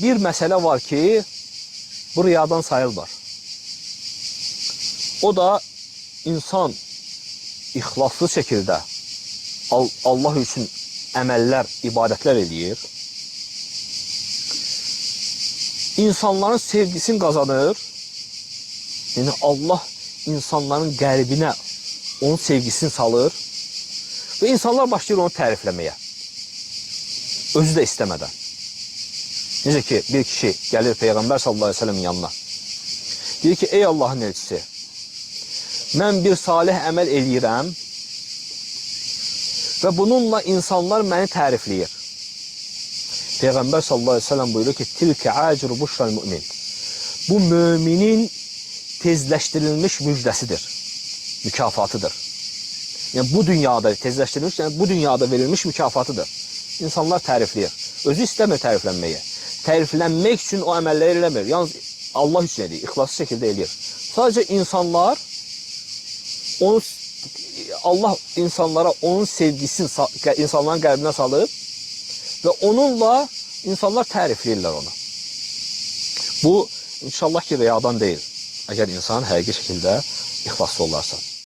bir məsələ var ki, bu riyadan sayılmır. O da insan ixlaslı şəkildə Allah üçün əməllər, ibadətlər eləyir. İnsanların sevgisini qazanır. Yəni Allah insanların qəlbinə onun sevgisini salır və insanlar başlayır onu tərifləməyə. Özü də istəmədən. Necə ki, bir kişi gəlir Peyğəmbər sallallahu əleyhi və səlləmin yanına. Deyir ki, ey Allahın elçisi, mən bir salih əməl eləyirəm və bununla insanlar məni tərifləyir. Peyğəmbər sallallahu əleyhi və səlləm buyurur ki, tilkə acru buşral mümin. Bu müminin tezləşdirilmiş müjdəsidir, mükafatıdır. Yəni bu dünyada tezləşdirilmiş, yəni bu dünyada verilmiş mükafatıdır. İnsanlar tərifləyir. Özü istəmir təriflənməyi. Təriflənmək üçün o əməlləri eləmir. Yalnız Allah üçün edir, ixlaslı şəkildə eləyir. Sadəcə insanlar, Allah insanlara onun sevgisini insanların qəlbinə salıb və onunla insanlar tərifləyirlər onu. Bu, inşallah ki, riyadan deyil. Əgər insan həqiqi şəkildə ixlaslı olarsa.